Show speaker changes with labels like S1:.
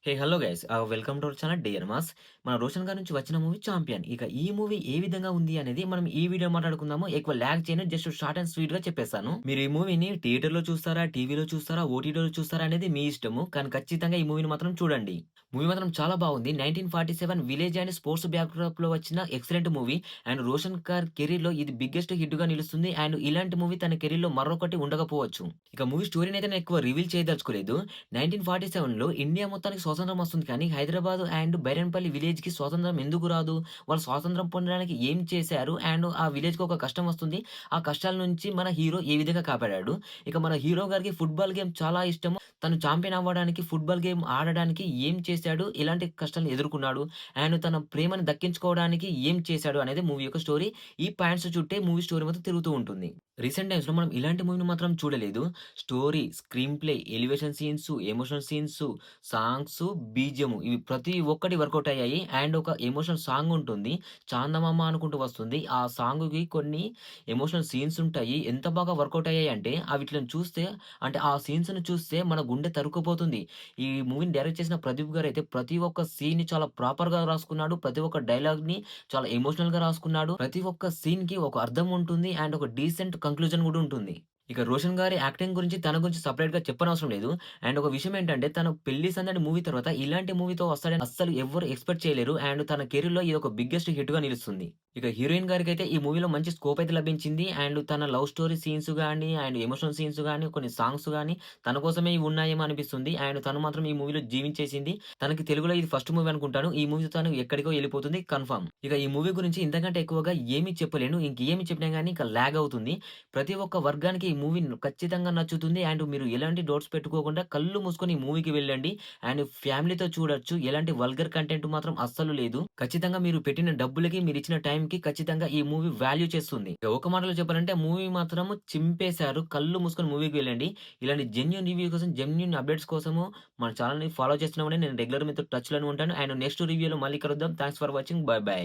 S1: Hello guys welcome to our channel dear mass. మన రోషన్ గారి నుంచి వచ్చిన మూవీ 'చాంపియన్'. ఇక ఈ మూవీ ఏ విధంగా ఉంది అనేది మనం ఈ వీడియో మాట్లాడుకుందాము. ఎక్కువ లాగ్ చేయను, జస్ట్ షార్ట్ అండ్ స్వీట్‌గా చెప్పేస్తాను. మీరు ఈ మూవీని థియేటర్‌లో చూస్తారా, టీవీలో చూస్తారా, ఓటీటీలో చూస్తారా అనేది మీ ఇష్టము. కానీ ఖచ్చితంగా ఈ మూవీని మాత్రం చూడండి. మూవీ మాత్రం చాలా బాగుంది. 1947 విలేజ్ అండ్ స్పోర్ట్స్ బ్యాక్‌డ్రాప్‌లో వచ్చిన ఎక్సలెంట్ మూవీ. అండ్ రోషన్ గారి కెరీర్‌లో ఇది బిగ్గెస్ట్ హిట్‌గా నిలుస్తుంది. అండ్ ఇలాంటి మూవీ తన కెరీర్‌లో మరొకటి ఉండకపోవచ్చు. ఇక మూవీ స్టోరీని అయితే నేను ఎక్కువ రివీల్ చేయదలుచుకోలేదు. 1947లో ఇండియా మొత్తానికి స్వాతంత్రం వస్తుంది కానీ, హైదరాబాద్ అండ్ బైరన్పల్లి విలేజ్‌కి స్వాతంత్రం ఎందుకు రాదు? వాళ్ళు స్వాతంత్రం పొందడానికి ఏం చేశారు? అండ్ ఆ విలేజ్‌కి ఒక కష్టం వస్తుంది. ఆ కష్టాల నుంచి మన హీరో ఏ విధంగా కాపాడాడు? ఇక మన హీరో గారికి ఫుట్‌బాల్ గేమ్ చాలా ఇష్టము. తను చాంపియన్ అవ్వడానికి ఫుట్‌బాల్ గేమ్ ఆడడానికి ఏం చేశాడు? ఎలాంటి కష్టాలను ఎదుర్కొన్నాడు? అండ్ తన ప్రేమను దక్కించుకోవడానికి ఏం చేశాడు? అనేది మూవీ యొక్క స్టోరీ. ఈ పాయింట్స్ చుట్టే మూవీ స్టోరీ మొత్తం తిరుగుతూ ఉంటుంది. రీసెంట్ టైమ్స్‌లో మనం ఇలాంటి మూవీని మాత్రం చూడలేదు. Story, screen play, elevation scenes, emotional scenes, songs, BGM ఇవి ప్రతి ఒక్కటి వర్కౌట్ అయ్యాయి. అండ్ ఒక ఎమోషనల్ సాంగ్ ఉంటుంది. 'చాందమామ' అనుకుంటూ వస్తుంది. ఆ సాంగ్‌కి కొన్ని ఎమోషనల్ సీన్స్ ఉంటాయి. ఎంత బాగా వర్కౌట్ అయ్యాయంటే అవిట్లని చూస్తే అంటే ఆ సీన్స్‌ని చూస్తే మన గుండె తరుక్కుపోతుంది. ఈ మూవీని డైరెక్ట్ చేసిన ప్రదీప్ గారైతే ప్రతి ఒక్క సీన్‌ని చాలా ప్రాపర్‌గా రాసుకున్నాడు. ప్రతి ఒక్క డైలాగ్‌ని చాలా ఎమోషనల్‌గా రాసుకున్నాడు. ప్రతి ఒక్క సీన్‌కి ఒక అర్థం ఉంటుంది. అండ్ ఒక డీసెంట్ కంక్లూజన్ గూడా ఉంటుంది. ఇక 'రోషన్' గారి యాక్టింగ్ గురించి తన గురించి సెపరేట్‌గా చెప్పనవసరం లేదు. అండ్ ఒక విషయం ఏంటంటే తను 'పెళ్లి సందడి' మూవీ తర్వాత ఇలాంటి మూవీతో వస్తాడని అస్సలు ఎవ్వరు ఎక్స్‌పెక్ట్ చేయలేరు. అండ్ తన కెరీర్‌లో ఇదొక బిగ్గెస్ట్ హిట్‌గా నిలుస్తుంది. ఇక హీరోయిన్ గారికైతే ఈ మూవీలో మంచి స్కోప్ అయితే లభించింది. అండ్ తన లవ్ స్టోరీ సీన్స్ గాని, అండ్ ఎమోషనల్ సీన్స్ గాని, కొన్ని సాంగ్స్ గాని తన కోసమే ఇవి ఉన్నాయేమో అనిపిస్తుంది. అండ్ తను మాత్రం ఈ మూవీలో జీవించేసింది. తనకి తెలుగులో ఇది ఫస్ట్ మూవీ అనుకుంటాను. ఈ మూవీతో తను ఎక్కడికో ఎళ్ళిపోతుంది కన్ఫర్మ్. ఇక ఈ మూవీ గురించి ఇంతకంటే ఎక్కువగా ఏమి చెప్పలేను. ఇంకేమి చెప్పినా గాని ఇక లాగ్ అవుతుంది. ప్రతి ఒక్క వర్గానికి ఈ మూవీ ఖచ్చితంగా నచ్చుతుంది. అండ్ మీరు ఎలాంటి డౌట్స్ పెట్టుకోకుండా కళ్ళు మూసుకొని ఈ మూవీకి వెళ్ళండి. అండ్ ఫ్యామిలీతో చూడొచ్చు. ఎలాంటి వల్గర్ కంటెంట్ మాత్రం అస్సలు లేదు. ఖచ్చితంగా మీరు పెట్టిన డబ్బులకి, మీరిచ్చిన టైంకి ఖచ్చితంగా ఈ మూవీ వాల్యూ చేస్తుంది. ఇక ఒక మాటలో చెప్పాలంటే మూవీ మాత్రం చింపేశారు. కళ్ళు మూసుకొని మూవీకి వెళ్ళండి. ఇలాంటి జెన్యూన్ రివ్యూ కోసం, జెన్యూన్ అప్డేట్స్ కోసము మన ఛానెల్‌ని ఫాలో చేస్తున్నామని నేను రెగ్యులర్ మీతో టచ్‌లోనే ఉంటాను. అండ్ నెక్స్ట్ రివ్యూలో మళ్ళీ కలుద్దాం. Thanks for watching. By by.